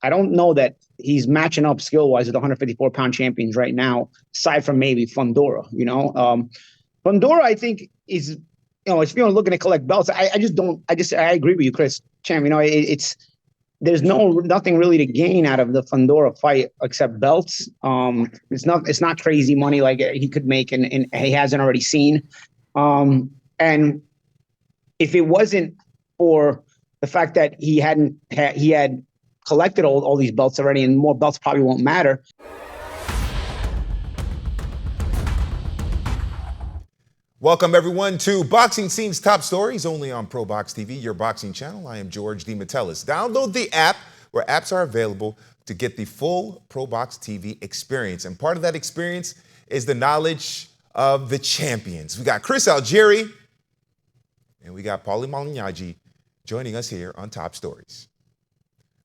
I don't know that he's matching up skill-wise with 154-pound champions right now, aside from maybe Fundora, Fundora, I think, is, if you're looking to collect belts, I agree with you, Chris Champ. There's nothing really to gain out of the Fundora fight except belts. It's not crazy money like he could make and he hasn't already seen. And if it wasn't for the fact that he had collected all these belts already, and more belts probably won't matter. Welcome, everyone, to Boxing Scene's Top Stories, only on ProBox TV, your boxing channel. I am George DeMatteis. Download the app, where apps are available to get the full ProBox TV experience. And part of that experience is the knowledge of the champions. We got Chris Algieri, and we got Paulie Malignaggi joining us here on Top Stories.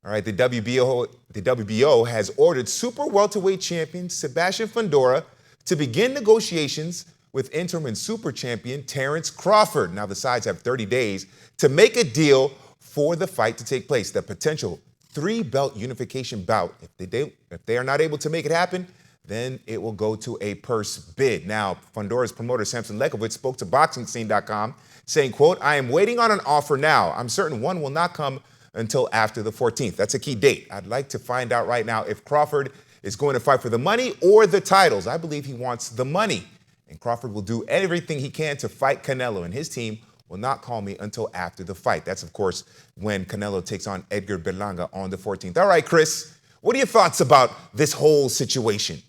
All right, the WBO has ordered super welterweight champion Sebastian Fundora to begin negotiations with interim and super champion Terence Crawford. Now, the sides have 30 days to make a deal for the fight to take place. The potential 3-belt unification bout. If they are not able to make it happen, then it will go to a purse bid. Now, Fundora's promoter Samson Lekovitz spoke to BoxingScene.com, saying, quote, "I am waiting on an offer now. I'm certain one will not come until after the 14th. That's a key date. I'd like to find out right now if Crawford is going to fight for the money or the titles. I believe he wants the money. And Crawford will do everything he can to fight Canelo, and his team will not call me until after the fight." That's, of course, when Canelo takes on Edgar Berlanga on the 14th. All right, Chris, what are your thoughts about this whole situation?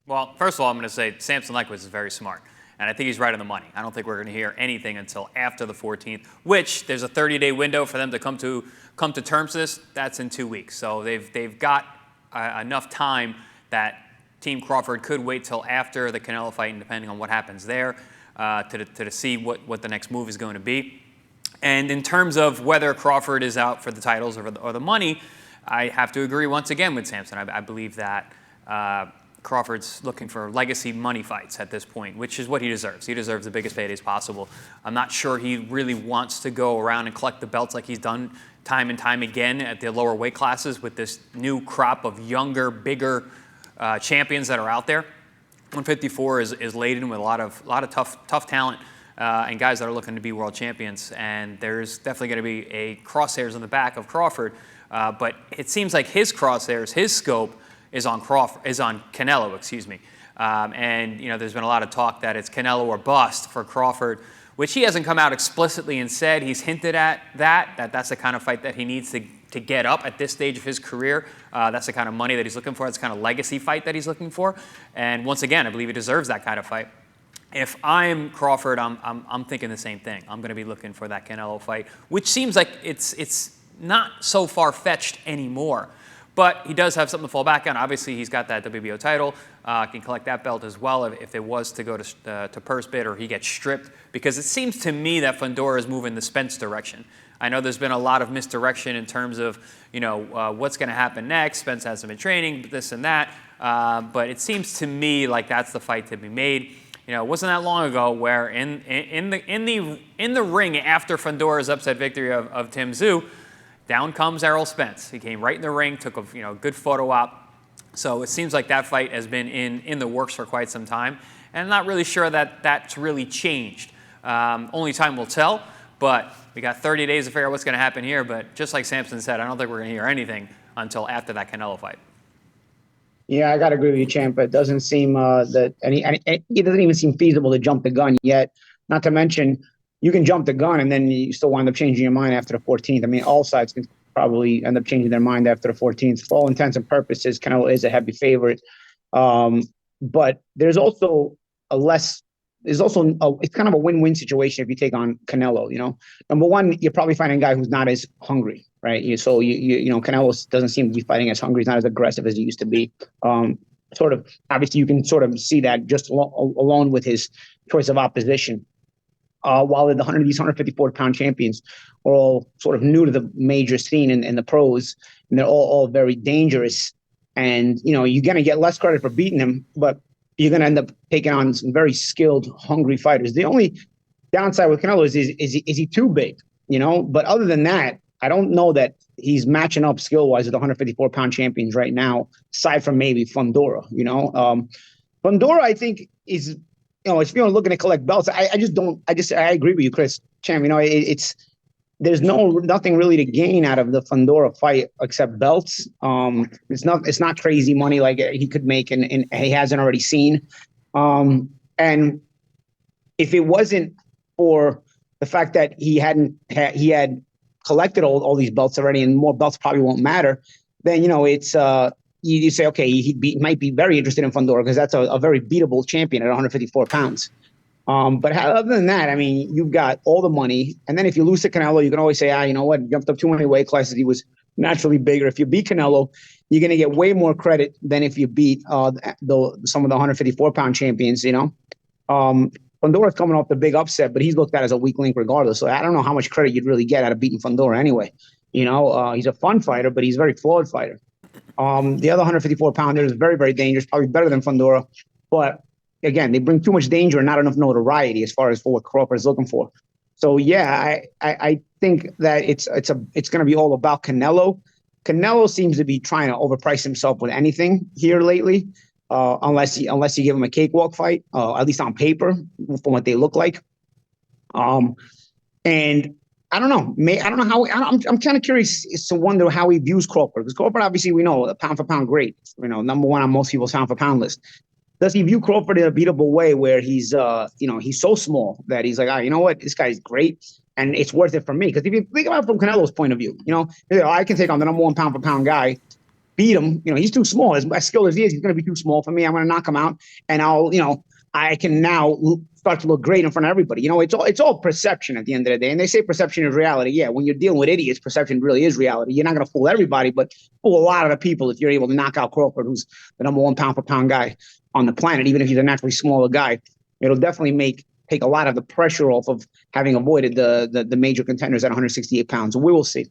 Well, first of all, I'm going to say Samson Lekovitz is very smart, and I think he's right on the money. I don't think we're going to hear anything until after the 14th, which there's a 30-day window for them to come to terms with this. That's in 2 weeks. So they've got enough time that Team Crawford could wait till after the Canelo fight, and depending on what happens there, to see what the next move is going to be. And in terms of whether Crawford is out for the titles or the money, I have to agree once again with Samson. I believe that Crawford's looking for legacy money fights at this point, which is what he deserves. He deserves the biggest paydays possible. I'm not sure he really wants to go around and collect the belts like he's done time and time again at the lower weight classes with this new crop of younger, bigger champions that are out there. 154 is laden with a lot of tough talent and guys that are looking to be world champions. And there's definitely going to be a crosshairs on the back of Crawford. But it seems like his crosshairs, his scope, is on Canelo, excuse me. And there's been a lot of talk that it's Canelo or bust for Crawford, which he hasn't come out explicitly and said. He's hinted at that's the kind of fight that he needs to get up at this stage of his career. That's the kind of money that he's looking for. That's the kind of legacy fight that he's looking for. And once again, I believe he deserves that kind of fight. If I'm Crawford, I'm thinking the same thing. I'm going to be looking for that Canelo fight, which seems like it's not so far-fetched anymore. But he does have something to fall back on. Obviously, he's got that WBO title. Can collect that belt as well if it was to go to purse bid or he gets stripped. Because it seems to me that Fundora is moving the Spence direction. I know there's been a lot of misdirection in terms of what's going to happen next. Spence hasn't been training, this and that. But it seems to me like that's the fight to be made. It wasn't that long ago where in the ring after Fundora's upset victory of Tim Tszyu, down comes Errol Spence. He came right in the ring, took a good photo op. So it seems like that fight has been in the works for quite some time. And I'm not really sure that that's really changed. Only time will tell. But we got 30 days to figure out what's going to happen here. But just like Samson said, I don't think we're going to hear anything until after that Canelo fight. Yeah, I got to agree with you, Champ. It doesn't seem it doesn't even seem feasible to jump the gun yet. Not to mention, you can jump the gun and then you still wind up changing your mind after the 14th. I mean, all sides can probably end up changing their mind after the 14th. For all intents and purposes, Canelo is a heavy favorite. But there's also it's kind of a win-win situation if you take on Canelo. Number one, you're probably fighting a guy who's not as hungry, right? Canelo doesn't seem to be fighting as hungry. He's not as aggressive as he used to be. Obviously, you can sort of see that just alone with his choice of opposition. While these 154-pound champions are all sort of new to the major scene in the pros, and they're all very dangerous. And, you're going to get less credit for beating them, but you're going to end up taking on some very skilled, hungry fighters. The only downside with Canelo is he too big, But other than that, I don't know that he's matching up skill-wise with the 154-pound champions right now, aside from maybe Fundora, Fundora, I think, is, if you're looking to collect belts, I agree with you, Chris Champ. There's nothing really to gain out of the Fundora fight except belts. It's not crazy money like he could make and he hasn't already seen. And if it wasn't for the fact that he had collected all these belts already, and more belts probably won't matter, then it's you say, okay, he might be very interested in Fundora because that's a very beatable champion at 154 pounds. But other than that, I mean, you've got all the money, and then if you lose to Canelo, you can always say, you know what, jumped up too many weight classes. He was naturally bigger. If you beat Canelo, you're going to get way more credit than if you beat some of the 154-pound champions. Fundora's coming off the big upset, but he's looked at as a weak link regardless. So I don't know how much credit you'd really get out of beating Fundora anyway. He's a fun fighter, but he's a very flawed fighter. The other 154-pounder is very, very dangerous, probably better than Fundora. But again, they bring too much danger and not enough notoriety as far as for what Crawford is looking for. So yeah, I think that it's going to be all about Canelo. Canelo seems to be trying to overprice himself with anything here lately, unless you give him a cakewalk fight, at least on paper, from what they look like. And I don't know. I don't know how. I'm kind of curious to wonder how he views Crawford, because Crawford, obviously, we know, a pound for pound great. Number one on most people's pound for pound list. Does he view Crawford in a beatable way where he's he's so small that he's like, you know what, this guy's great and it's worth it for me? Because if you think about it from Canelo's point of view, I can take on the number one pound for pound guy, beat him. He's too small. As skilled as he is, he's going to be too small for me. I'm going to knock him out, and I can now start to look great in front of everybody. It's all perception at the end of the day. And they say perception is reality. Yeah, when you're dealing with idiots, perception really is reality. You're not going to fool everybody, but fool a lot of the people if you're able to knock out Crawford, who's the number one pound for pound guy on the planet, even if he's a naturally smaller guy. It'll definitely take a lot of the pressure off of having avoided the major contenders at 168 pounds. We will see.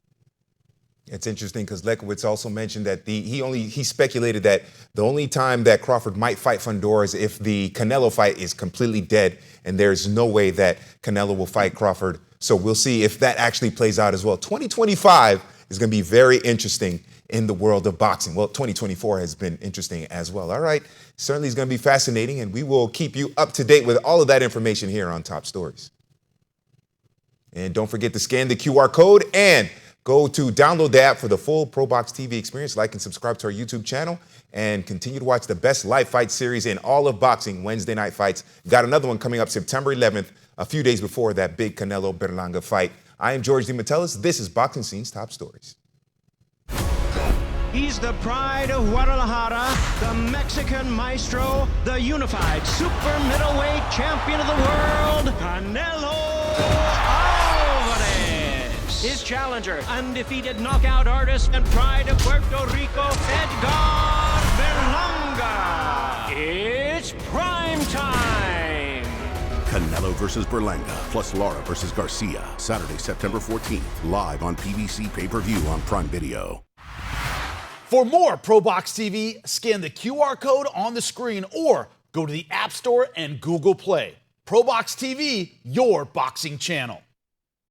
It's interesting because Lekowitz also mentioned that he speculated that the only time that Crawford might fight Fundora is if the Canelo fight is completely dead, and there's no way that Canelo will fight Crawford. So we'll see if that actually plays out as well. 2025 is going to be very interesting in the world of boxing. Well, 2024 has been interesting as well. All right, certainly is going to be fascinating, and we will keep you up to date with all of that information here on Top Stories. And don't forget to scan the QR code and go to download the app for the full ProBox TV experience. Like and subscribe to our YouTube channel and continue to watch the best live fight series in all of boxing, Wednesday Night Fights. Got another one coming up September 11th, a few days before that big Canelo-Berlanga fight. I am George DeMatteis. This is Boxing Scene's Top Stories. He's the pride of Guadalajara, the Mexican maestro, the unified super middleweight champion of the world, Canelo Alvarez. His challenger, undefeated knockout artist and pride of Puerto Rico, Edgar Berlanga. It's prime time. Canelo versus Berlanga, plus Lara versus Garcia, Saturday, September 14th, live on PBC pay-per-view on Prime Video. For more ProBox TV, scan the QR code on the screen or go to the App Store and Google Play. ProBox TV, your boxing channel.